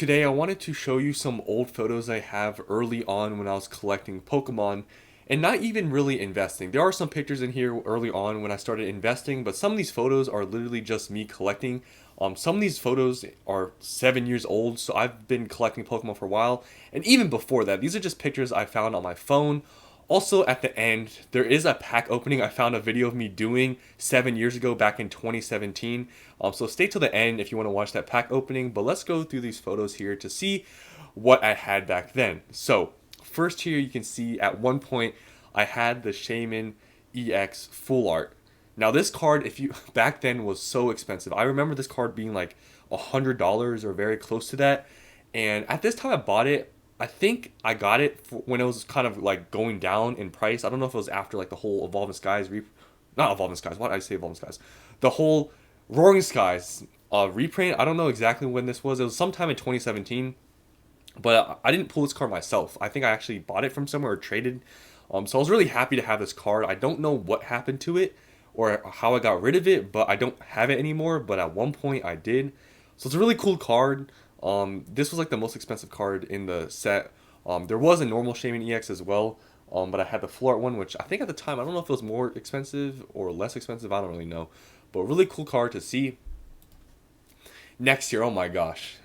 Today I wanted to show you some old photos I have early on when I was collecting Pokemon and not even really investing. There are some pictures in here early on when I started investing, but some of these photos are literally just me collecting. Some of these photos are 7 years old, so I've been collecting Pokemon for a while. And even before that, these are just pictures I found on my phone. Also, at the end, there is a pack opening I found a video of me doing 7 years ago back in 2017. So stay till the end if you want to watch that pack opening. But let's go through these photos here to see what I had back then. So first here you can see at one point I had the Shaymin EX full art. Now this card, if you back then, was so expensive. I remember this card being like $100 or very close to that. And at this time I bought it, I think I got it when it was kind of like going down in price. I don't know if it was after like the whole Evolving Skies, not Evolving Skies. Why did I say Evolving Skies? The whole Roaring Skies reprint. I don't know exactly when this was. It was sometime in 2017, but I didn't pull this card myself. I think I actually bought it from somewhere or traded. So I was really happy to have this card. I don't know what happened to it or how I got rid of it, but I don't have it anymore. But at one point I did. So it's a really cool card. This was like the most expensive card in the set. There was a normal Shaymin EX as well, but I had the full art one, which I think at the time, I don't know if it was more expensive or less expensive, I don't really know. But really cool card to see. Next here, oh my gosh.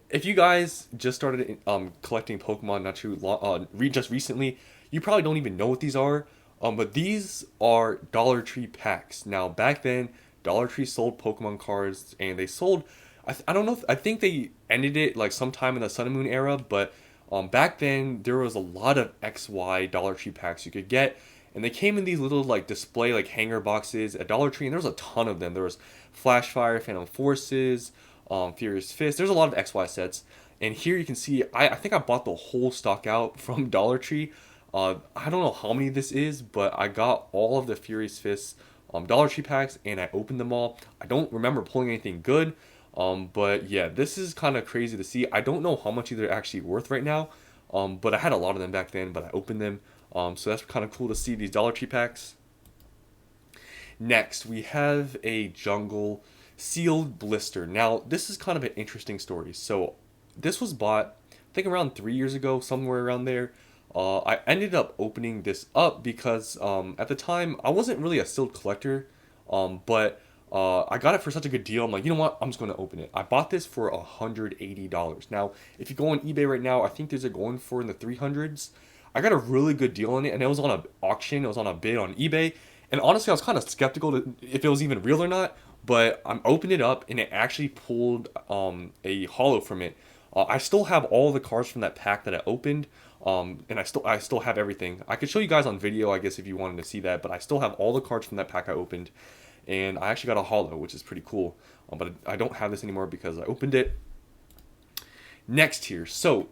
If you guys just started collecting Pokemon not too long, just recently, you probably don't even know what these are. But these are Dollar Tree packs. Now back then, Dollar Tree sold Pokemon cards, and they sold, I don't know I think they ended it like sometime in the Sun and Moon era, but back then there was a lot of XY Dollar Tree packs you could get, and they came in these little like display like hanger boxes at Dollar Tree, and there was a ton of them. There was Flashfire, Phantom Forces, Furious Fist. There's a lot of XY sets, and here you can see I think I bought the whole stock out from Dollar Tree. I don't know how many this is, but I got all of the Furious Fist Dollar Tree packs, and I opened them all. I don't remember pulling anything good. But yeah, this is kind of crazy to see. I don't know how much they're actually worth right now. But I had a lot of them back then, but I opened them. So that's kind of cool to see these Dollar Tree packs. Next, we have a jungle sealed blister. Now, this is kind of an interesting story. So this was bought, I think around 3 years ago, somewhere around there. I ended up opening this up because at the time I wasn't really a sealed collector, but I got it for such a good deal. I'm like, you know what? I'm just going to open it. I bought this for $180. Now, if you go on eBay right now, I think these are going for in the 300s. I got a really good deal on it, and it was on an auction. It was on a bid on eBay. And honestly, I was kind of skeptical if it was even real or not. But I opened it up, and it actually pulled a holo from it. I still have all the cards from that pack that I opened. And I still have everything. I could show you guys on video, I guess, if you wanted to see that. But I still have all the cards from that pack I opened. And I actually got a holo, which is pretty cool. But I don't have this anymore because I opened it. Next here. So,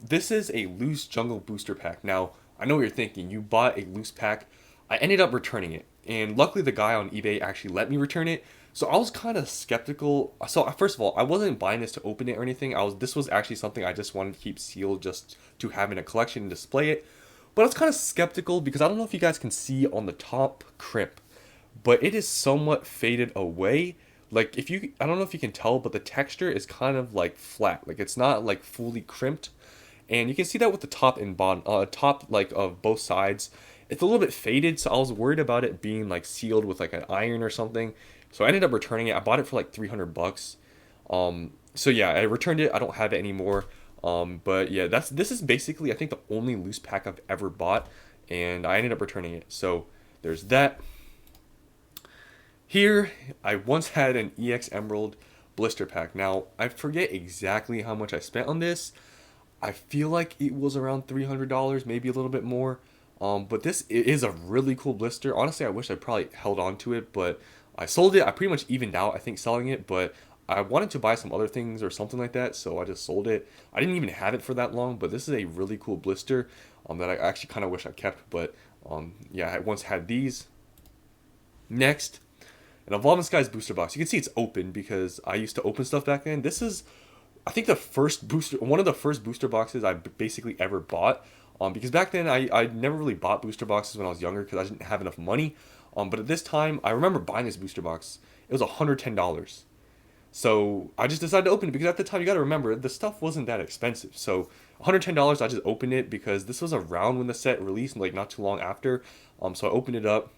this is a loose jungle booster pack. Now, I know what you're thinking. You bought a loose pack. I ended up returning it. And luckily, the guy on eBay actually let me return it. So, I was kind of skeptical. So, first of all, I wasn't buying this to open it or anything. This was actually something I just wanted to keep sealed just to have in a collection and display it. But I was kind of skeptical because I don't know if you guys can see on the top crimp, but it is somewhat faded away. Like I don't know if you can tell, but the texture is kind of like flat. Like it's not like fully crimped. And you can see that with the top and bottom, top like of both sides. It's a little bit faded, so I was worried about it being like sealed with like an iron or something. So I ended up returning it. I bought it for like $300. So yeah, I returned it. I don't have it anymore. But yeah, this is basically I think the only loose pack I've ever bought, and I ended up returning it. So there's that. Here, I once had an EX Emerald blister pack. Now, I forget exactly how much I spent on this. I feel like it was around $300, maybe a little bit more. But it is a really cool blister. Honestly, I wish I probably held on to it, but I sold it. I pretty much evened out, I think, selling it, but I wanted to buy some other things or something like that, so I just sold it. I didn't even have it for that long, but this is a really cool blister that I actually kind of wish I kept. But yeah, I once had these. Next, an Evolving Skies booster box. You can see it's open because I used to open stuff back then. This is, I think, one of the first booster boxes I basically ever bought. Because back then I never really bought booster boxes when I was younger because I didn't have enough money. But at this time, I remember buying this booster box. It was $110. So I just decided to open it because at the time, you got to remember, the stuff wasn't that expensive. So $110, I just opened it because this was around when the set released, like not too long after. So I opened it up.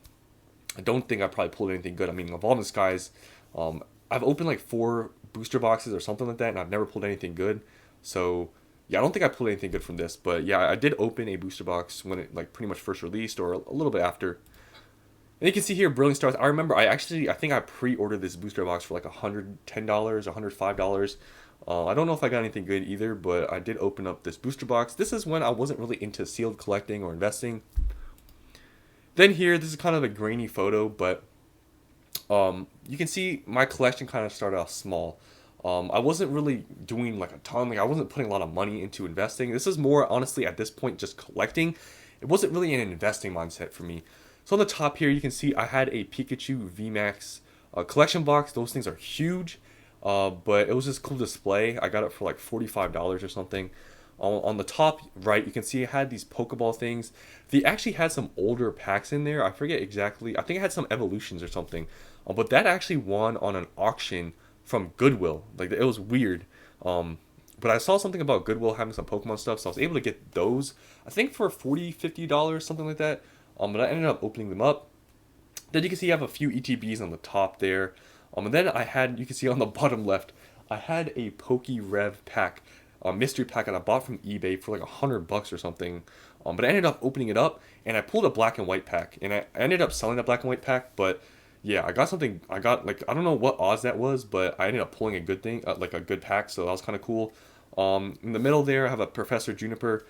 I don't think I probably pulled anything good. I mean, Evolving Skies, I've opened like 4 booster boxes or something like that, and I've never pulled anything good. So yeah, I don't think I pulled anything good from this. But yeah, I did open a booster box when it like pretty much first released, or a little bit after. And you can see here, Brilliant Stars. I remember I think I pre-ordered this booster box for like $110, $105. I don't know if I got anything good either, but I did open up this booster box. This is when I wasn't really into sealed collecting or investing. Then here, this is kind of a grainy photo, but you can see my collection kind of started off small. I wasn't really doing like a ton. Like I wasn't putting a lot of money into investing. This is more honestly at this point just collecting. It wasn't really an investing mindset for me. So on the top here, you can see I had a Pikachu VMAX collection box. Those things are huge, but it was just cool display. I got it for like $45 or something. On the top right, you can see it had these Pokeball things. They actually had some older packs in there. I forget exactly. I think it had some evolutions or something. But that actually won on an auction from Goodwill. Like, it was weird. But I saw something about Goodwill having some Pokemon stuff, so I was able to get those, I think for $40, $50, something like that. But I ended up opening them up. Then you can see I have a few ETBs on the top there. And then I had, you can see on the bottom left, I had a PokeRev pack, a mystery pack that I bought from eBay for like $100 or something. But I ended up opening it up, and I pulled a black and white pack. And I ended up selling that black and white pack, but yeah, I got something, I don't know what odds that was, but I ended up pulling a good thing, like a good pack, so that was kind of cool. In the middle there, I have a Professor Juniper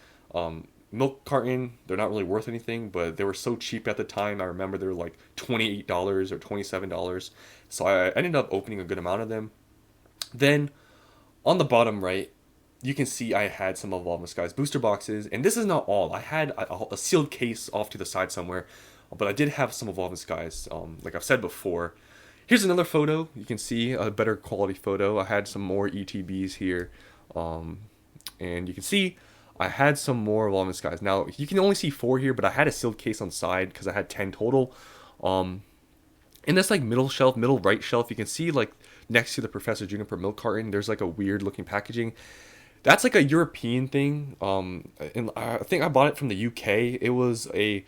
milk carton. They're not really worth anything, but they were so cheap at the time. I remember they were like $28 or $27. So I ended up opening a good amount of them. Then on the bottom right, you can see I had some Evolving Skies booster boxes, and this is not all. I had a sealed case off to the side somewhere, but I did have some Evolving Skies, like I've said before. Here's another photo. You can see a better quality photo. I had some more ETBs here, and you can see I had some more Evolving Skies. Now, you can only see 4 here, but I had a sealed case on the side because I had 10 total. In this like middle right shelf, you can see like next to the Professor Juniper milk carton, there's like a weird looking packaging. That's like a European thing. And I think I bought it from the UK. It was a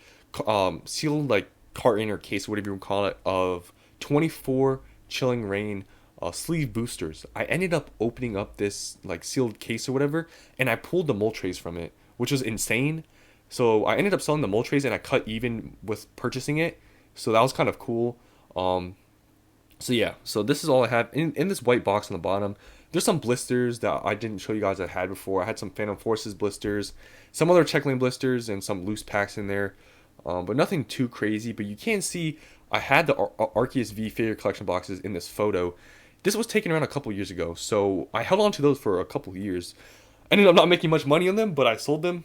sealed like carton or case, whatever you would call it, of 24 Chilling Reign sleeve boosters. I ended up opening up this like sealed case or whatever, and I pulled the Moltres from it, which was insane. So I ended up selling the Moltres, and I cut even with purchasing it. So that was kind of cool. So yeah, so this is all I have in this white box on the bottom. There's some blisters that I didn't show you guys I had before. I had some Phantom Forces blisters, some other Checkling blisters, and some loose packs in there. But nothing too crazy. But you can see I had the Arceus V figure collection boxes in this photo. This was taken around a couple years ago, so I held on to those for a couple years. I ended up not making much money on them, but I sold them.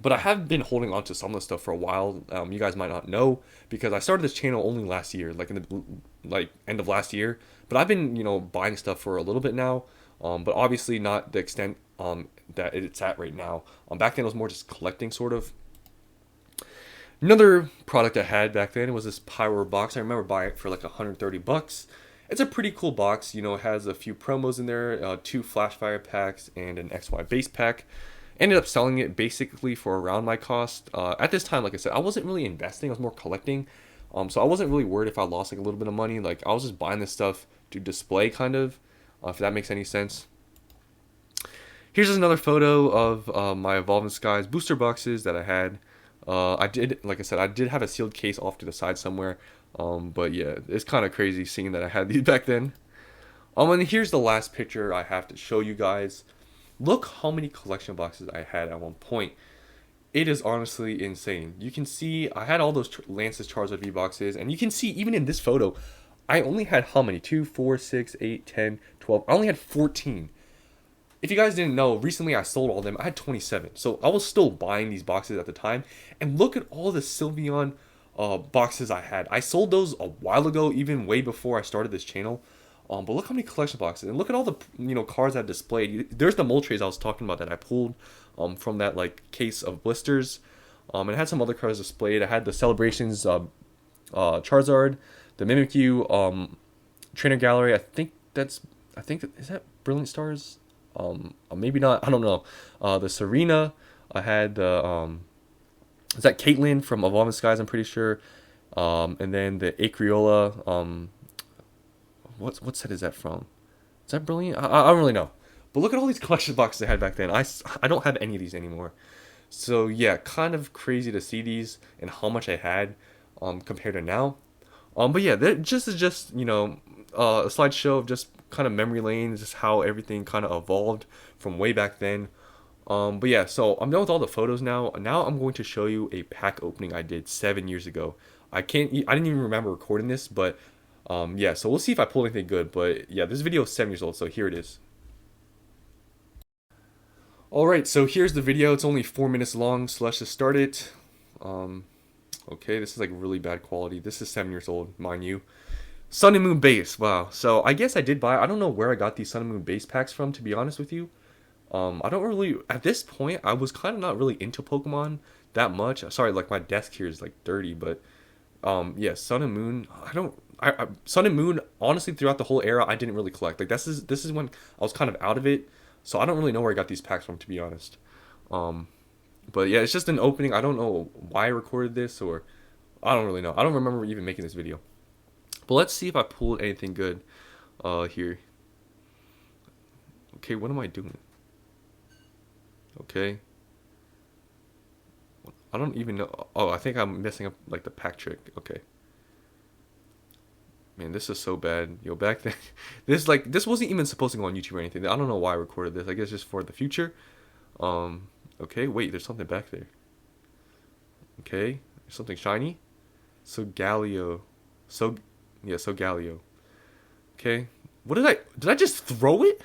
But I have been holding on to some of this stuff for a while. You guys might not know because I started this channel only last year, like in the end of last year. But I've been buying stuff for a little bit now, but obviously not the extent that it's at right now. Back then it was more just collecting sort of. Another product I had back then was this Pyroar box. I remember buying it for like $130. It's a pretty cool box. It has a few promos in there, 2 Flashfire packs and an XY base pack. Ended up selling it basically for around my cost. At this time, like I said, I wasn't really investing. I was more collecting. So I wasn't really worried if I lost like a little bit of money. Like I was just buying this stuff to display kind of, if that makes any sense. Here's just another photo of my Evolving Skies booster boxes that I had. Like I said, I did have a sealed case off to the side somewhere. But yeah, it's kind of crazy seeing that I had these back then. And here's the last picture I have to show you guys. Look how many collection boxes I had at one point. It is honestly insane. You can see I had all those Lance's Charizard V boxes, and you can see even in this photo, I only had how many? 2, 4, 6, 8, 10, 12. I only had 14. If you guys didn't know, recently I sold all of them. I had 27. So I was still buying these boxes at the time. And look at all the Sylveon boxes I had. I sold those a while ago, even way before I started this channel. But look how many collection boxes, and look at all the cards I've displayed. There's the Moltres I was talking about that I pulled from that like case of blisters. And I had some other cards displayed. I had the Celebrations Charizard, the Mimikyu Trainer Gallery. I think that's, I think, is that Brilliant Stars? Maybe not. I don't know. The Serena. I had the is that Caitlyn from Evolving Skies? I'm pretty sure. And then the Acreola. What set is that from? Is that Brilliant? I don't really know. But look at all these collection boxes I had back then. I don't have any of these anymore. So yeah, kind of crazy to see these and how much I had compared to now. But yeah, that just is just a slideshow of just kind of memory lane, just how everything kind of evolved from way back then. But yeah, so I'm done with all the photos now. Now I'm going to show you a pack opening I did 7 years ago. I didn't even remember recording this, but yeah, so we'll see if I pull anything good. But yeah, this video is 7 years old, so here it is. Alright, so here's the video. It's only 4 minutes long, so let's just start it. Okay, this is like really bad quality. This is 7 years old, mind you. Sun and Moon base, wow. So I guess I did buy, I don't know where I got these Sun and Moon base packs from, to be honest with you. I don't really, at this point, I was kind of not really into Pokemon that much. Sorry, like my desk here is like dirty, but yeah, Sun and Moon, Sun and Moon, honestly, throughout the whole era, I didn't really collect. Like this is when I was kind of out of it, so I don't really know where I got these packs from, to be honest. But yeah, it's just an opening. I don't know why I recorded this, or I don't really know. I don't remember even making this video. But let's see if I pulled anything good here. Okay, what am I doing? Okay. I don't even know. Oh, I think I'm messing up like the pack trick. Okay. Man, this is so bad. Yo, back then, this wasn't even supposed to go on YouTube or anything. I don't know why I recorded this. I guess just for the future. Okay, wait, there's something back there. Okay, there's something shiny. So Galio. So Galio. Okay. What did I just throw it?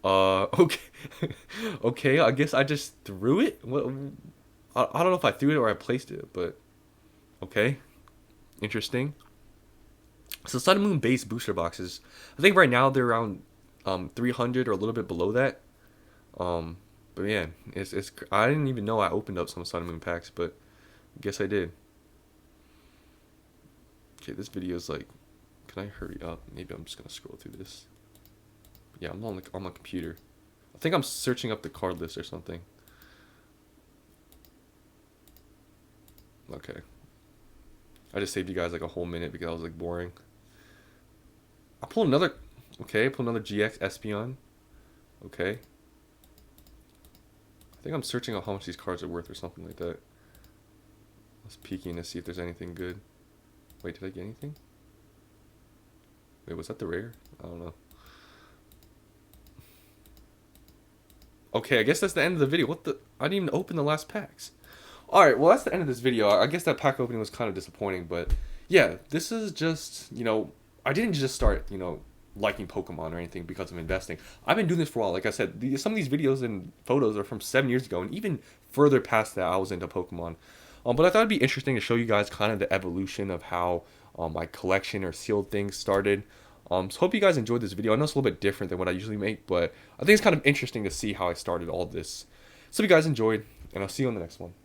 Okay. Okay, I guess I just threw it? What, I don't know if I threw it or I placed it, but okay. Interesting. So Sun and Moon base booster boxes. I think right now they're around 300 or a little bit below that. But yeah, it's I didn't even know I opened up some Sun and Moon packs, but I guess I did. Okay, this video is like, can I hurry up? Maybe I'm just gonna scroll through this. Yeah, I'm on my computer. I think I'm searching up the card list or something. Okay. I just saved you guys like a whole minute because I was like boring. I pulled another. Okay, I pulled another GX Espeon. Okay. I think I'm searching out how much these cards are worth or something like that. I was peeking to see if there's anything good. Wait, did I get anything? Wait, was that the rare? I don't know. Okay, I guess that's the end of the video. What the? I didn't even open the last packs. Alright, well, that's the end of this video. I guess that pack opening was kind of disappointing, but yeah, this is just, I didn't just start, liking Pokemon or anything because of investing. I've been doing this for a while. Like I said, some of these videos and photos are from 7 years ago, and even further past that, I was into Pokemon. But I thought it'd be interesting to show you guys kind of the evolution of how my collection or sealed things started. So hope you guys enjoyed this video. I know it's a little bit different than what I usually make, but I think it's kind of interesting to see how I started all this. So if you guys enjoyed, and I'll see you on the next one.